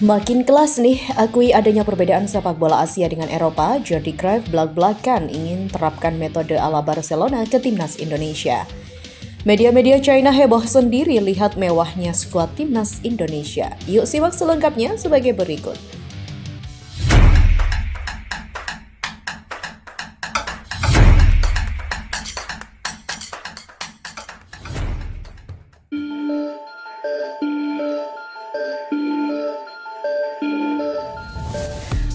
Makin kelas nih, akui adanya perbedaan sepak bola Asia dengan Eropa. Jordi Cruyff belak-belakan ingin terapkan metode ala Barcelona ke timnas Indonesia. Media-media China heboh sendiri lihat mewahnya skuad timnas Indonesia. Yuk simak selengkapnya sebagai berikut.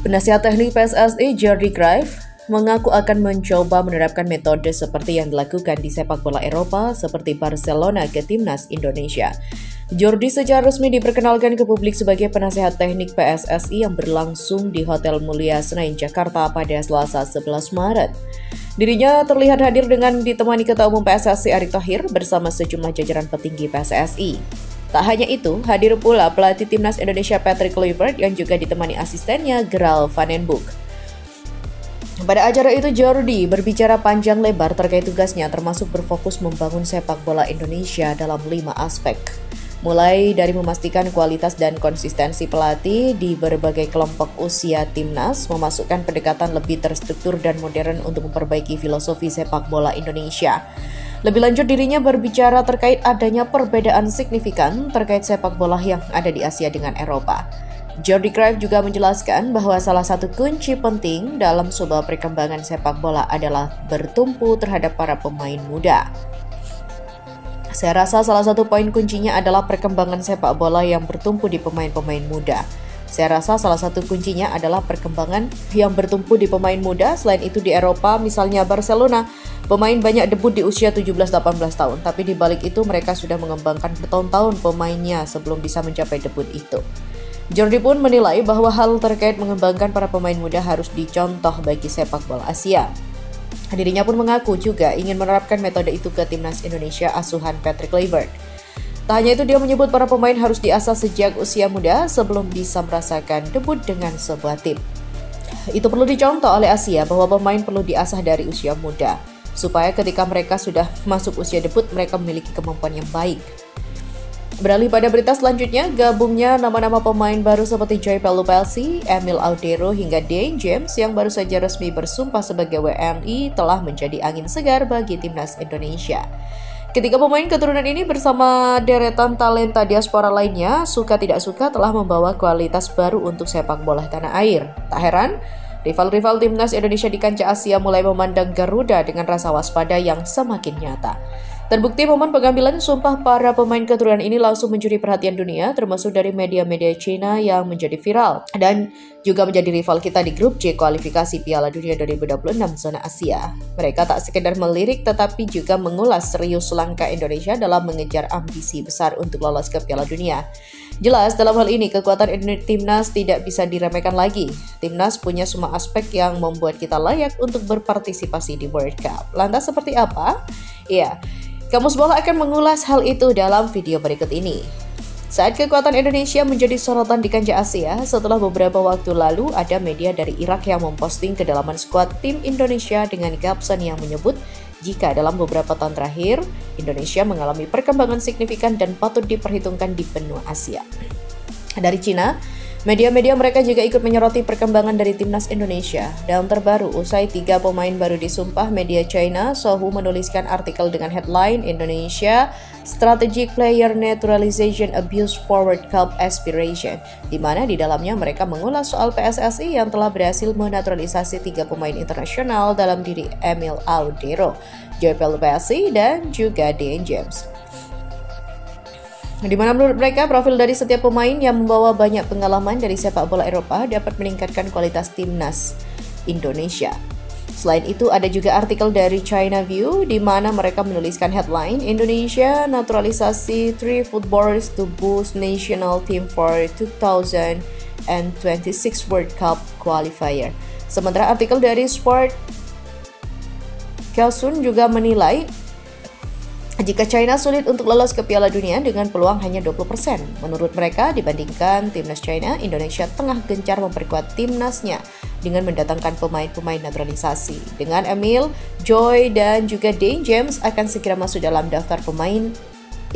Penasihat teknik PSSI Jordi Cruyff mengaku akan mencoba menerapkan metode seperti yang dilakukan di sepak bola Eropa seperti Barcelona ke timnas Indonesia. Jordi secara resmi diperkenalkan ke publik sebagai penasihat teknik PSSI yang berlangsung di Hotel Mulia Senayan, Jakarta pada Selasa 11 Maret. Dirinya terlihat hadir dengan ditemani Ketua Umum PSSI Erick Thohir bersama sejumlah jajaran petinggi PSSI. Tak hanya itu, hadir pula pelatih timnas Indonesia Patrick Kluivert yang juga ditemani asistennya Gerald Van den Boeck. Pada acara itu, Jordi berbicara panjang lebar terkait tugasnya, termasuk berfokus membangun sepak bola Indonesia dalam 5 aspek. Mulai dari memastikan kualitas dan konsistensi pelatih di berbagai kelompok usia timnas, memasukkan pendekatan lebih terstruktur dan modern untuk memperbaiki filosofi sepak bola Indonesia. Lebih lanjut, dirinya berbicara terkait adanya perbedaan signifikan terkait sepak bola yang ada di Asia dengan Eropa. Jordi Cruyff juga menjelaskan bahwa salah satu kunci penting dalam sebuah perkembangan sepak bola adalah bertumpu terhadap para pemain muda. Saya rasa salah satu poin kuncinya adalah perkembangan sepak bola yang bertumpu di pemain-pemain muda. Saya rasa salah satu kuncinya adalah perkembangan yang bertumpu di pemain muda. Selain itu di Eropa, misalnya Barcelona, pemain banyak debut di usia 17-18 tahun. Tapi di balik itu mereka sudah mengembangkan bertahun-tahun pemainnya sebelum bisa mencapai debut itu. Jordi pun menilai bahwa hal terkait mengembangkan para pemain muda harus dicontoh bagi sepak bola Asia. Dirinya pun mengaku juga ingin menerapkan metode itu ke timnas Indonesia asuhan Patrick Kluivert. Tak hanya itu, dia menyebut para pemain harus diasah sejak usia muda sebelum bisa merasakan debut dengan sebuah tim. Itu perlu dicontoh oleh Asia bahwa pemain perlu diasah dari usia muda, supaya ketika mereka sudah masuk usia debut, mereka memiliki kemampuan yang baik. Beralih pada berita selanjutnya, gabungnya nama-nama pemain baru seperti Joy Pelupelsi, Emil Audero hingga Dane James yang baru saja resmi bersumpah sebagai WNI telah menjadi angin segar bagi timnas Indonesia. Ketiga pemain keturunan ini bersama deretan talenta diaspora lainnya, suka tidak suka telah membawa kualitas baru untuk sepak bola tanah air. Tak heran, rival-rival timnas Indonesia di kancah Asia mulai memandang Garuda dengan rasa waspada yang semakin nyata. Terbukti momen pengambilan sumpah para pemain keturunan ini langsung mencuri perhatian dunia, termasuk dari media-media Cina yang menjadi viral dan juga menjadi rival kita di grup J kualifikasi Piala Dunia 2026 zona Asia. Mereka tak sekedar melirik tetapi juga mengulas serius langkah Indonesia dalam mengejar ambisi besar untuk lolos ke Piala Dunia. Jelas dalam hal ini kekuatan timnas tidak bisa diremehkan lagi. Timnas punya semua aspek yang membuat kita layak untuk berpartisipasi di World Cup. Lantas seperti apa? Ya, Kamus Bola akan mengulas hal itu dalam video berikut ini. Saat kekuatan Indonesia menjadi sorotan di kancah Asia, setelah beberapa waktu lalu ada media dari Irak yang memposting kedalaman skuad tim Indonesia dengan caption yang menyebut jika dalam beberapa tahun terakhir, Indonesia mengalami perkembangan signifikan dan patut diperhitungkan di benua Asia. Dari Cina, media-media mereka juga ikut menyoroti perkembangan dari timnas Indonesia. Dalam terbaru, usai 3 pemain baru disumpah, media China Sohu menuliskan artikel dengan headline Indonesia Strategic Player Naturalization Abuse for World Cup Aspiration, di mana di dalamnya mereka mengulas soal PSSI yang telah berhasil menaturalisasi 3 pemain internasional dalam diri Emil Audero, Joy Pelupelsi, dan juga Dane James. Di mana menurut mereka profil dari setiap pemain yang membawa banyak pengalaman dari sepak bola Eropa dapat meningkatkan kualitas timnas Indonesia. Selain itu ada juga artikel dari China View di mana mereka menuliskan headline Indonesia naturalisasi 3 footballers to boost national team for 2026 World Cup qualifier. Sementara artikel dari Sport Kyosun juga menilai jika China sulit untuk lolos ke Piala Dunia dengan peluang hanya 20%. Menurut mereka, dibandingkan timnas China, Indonesia tengah gencar memperkuat timnasnya dengan mendatangkan pemain-pemain naturalisasi. Dengan Emil, Joy, dan juga Dane James akan segera masuk dalam daftar pemain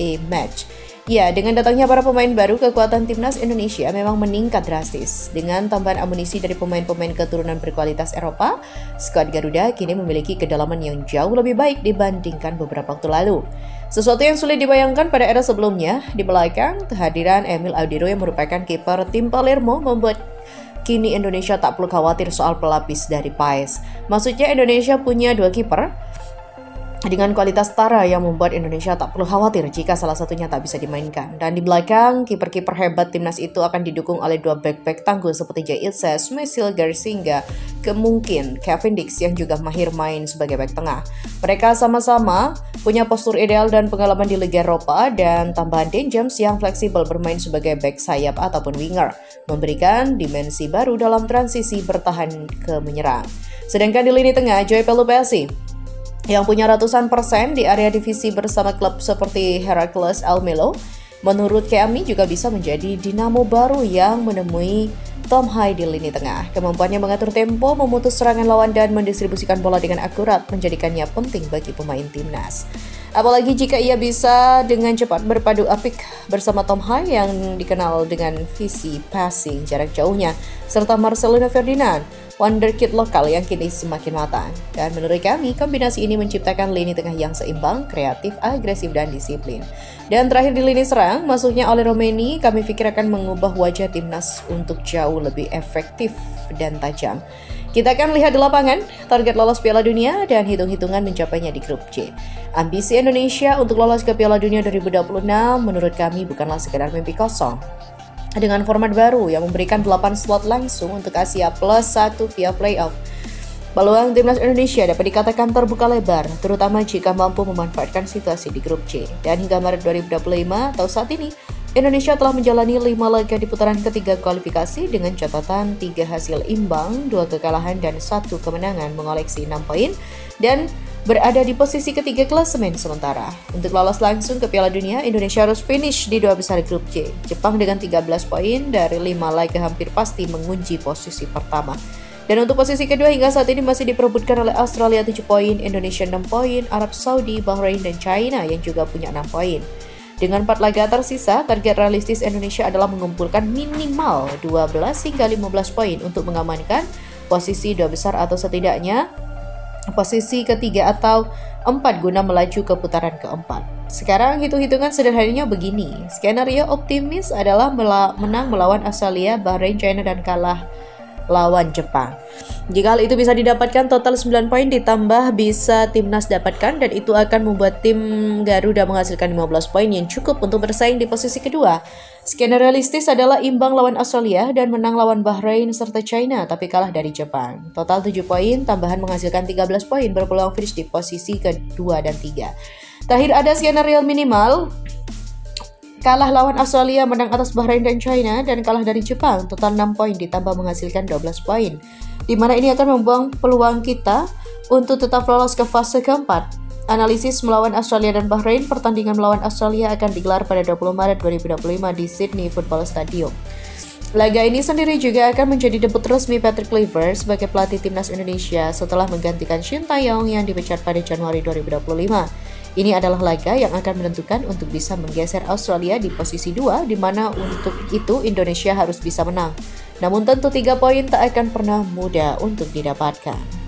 A-Match. Ya, dengan datangnya para pemain baru, kekuatan timnas Indonesia memang meningkat drastis. Dengan tambahan amunisi dari pemain-pemain keturunan berkualitas Eropa, skuad Garuda kini memiliki kedalaman yang jauh lebih baik dibandingkan beberapa waktu lalu. Sesuatu yang sulit dibayangkan pada era sebelumnya, di belakang kehadiran Emil Audero yang merupakan kiper tim Palermo membuat kini Indonesia tak perlu khawatir soal pelapis dari PAES. Maksudnya Indonesia punya dua kiper dengan kualitas setara yang membuat Indonesia tak perlu khawatir jika salah satunya tak bisa dimainkan. Dan di belakang, kiper-kiper hebat timnas itu akan didukung oleh dua back-back tangguh seperti Jay Ilses, Mesil Garsinga, kemungkin Kevin Dix yang juga mahir main sebagai back tengah. Mereka sama-sama punya postur ideal dan pengalaman di Liga Eropa, dan tambahan Dean James yang fleksibel bermain sebagai back sayap ataupun winger, memberikan dimensi baru dalam transisi bertahan ke menyerang. Sedangkan di lini tengah, Joy Pelupessy yang punya ratusan persen di area divisi bersama klub seperti Heracles Almelo, menurut kami juga bisa menjadi dinamo baru yang menemui Tom Hai di lini tengah. Kemampuannya mengatur tempo, memutus serangan lawan, dan mendistribusikan bola dengan akurat menjadikannya penting bagi pemain timnas. Apalagi jika ia bisa dengan cepat berpadu apik bersama Tom Hai yang dikenal dengan visi passing jarak jauhnya, serta Marcelino Ferdinand, wonderkid lokal yang kini semakin matang. Dan menurut kami, kombinasi ini menciptakan lini tengah yang seimbang, kreatif, agresif, dan disiplin. Dan terakhir di lini serang, masuknya oleh Romeni, kami pikir akan mengubah wajah timnas untuk jauh lebih efektif dan tajam. Kita akan lihat di lapangan, target lolos Piala Dunia dan hitung-hitungan mencapainya di grup C. Ambisi Indonesia untuk lolos ke Piala Dunia 2026 menurut kami bukanlah sekedar mimpi kosong. Dengan format baru yang memberikan 8 slot langsung untuk Asia plus 1 via playoff, peluang timnas Indonesia dapat dikatakan terbuka lebar, terutama jika mampu memanfaatkan situasi di grup C. Dan hingga Maret 2025 atau saat ini, Indonesia telah menjalani 5 laga di putaran ketiga kualifikasi dengan catatan 3 hasil imbang, 2 kekalahan, dan 1 kemenangan, mengoleksi 6 poin dan berada di posisi ketiga klasemen sementara. Untuk lolos langsung ke Piala Dunia, Indonesia harus finish di 2 besar grup C. Jepang dengan 13 poin dari 5 laga hampir pasti mengunci posisi pertama. Dan untuk posisi kedua hingga saat ini masih diperebutkan oleh Australia 7 poin, Indonesia 6 poin, Arab Saudi, Bahrain, dan China yang juga punya 6 poin. Dengan 4 laga tersisa, target realistis Indonesia adalah mengumpulkan minimal 12 hingga 15 poin untuk mengamankan posisi 2 besar atau setidaknya posisi ketiga atau 4 guna melaju ke putaran keempat. Sekarang hitung-hitungan sederhananya begini. Skenario optimis adalah menang melawan Australia, Bahrain, China, dan kalah lawan Jepang. Jika hal itu bisa didapatkan, total 9 poin ditambah bisa timnas dapatkan, dan itu akan membuat tim Garuda menghasilkan 15 poin yang cukup untuk bersaing di posisi kedua. Skenario realistis adalah imbang lawan Australia dan menang lawan Bahrain serta China tapi kalah dari Jepang. Total 7 poin tambahan menghasilkan 13 poin, berpeluang finish di posisi kedua dan 3. Terakhir ada skenario minimal, kalah lawan Australia, menang atas Bahrain dan China, dan kalah dari Jepang. Total 6 poin ditambah menghasilkan 12 poin. Di mana ini akan membuang peluang kita untuk tetap lolos ke fase keempat. Analisis melawan Australia dan Bahrain, pertandingan melawan Australia akan digelar pada 20 Maret 2025 di Sydney Football Stadium. Laga ini sendiri juga akan menjadi debut resmi Patrick Kluivert sebagai pelatih timnas Indonesia setelah menggantikan Shin Tae-yong yang dipecat pada Januari 2025. Ini adalah laga yang akan menentukan untuk bisa menggeser Australia di posisi 2, di mana untuk itu Indonesia harus bisa menang. Namun tentu 3 poin tak akan pernah mudah untuk didapatkan.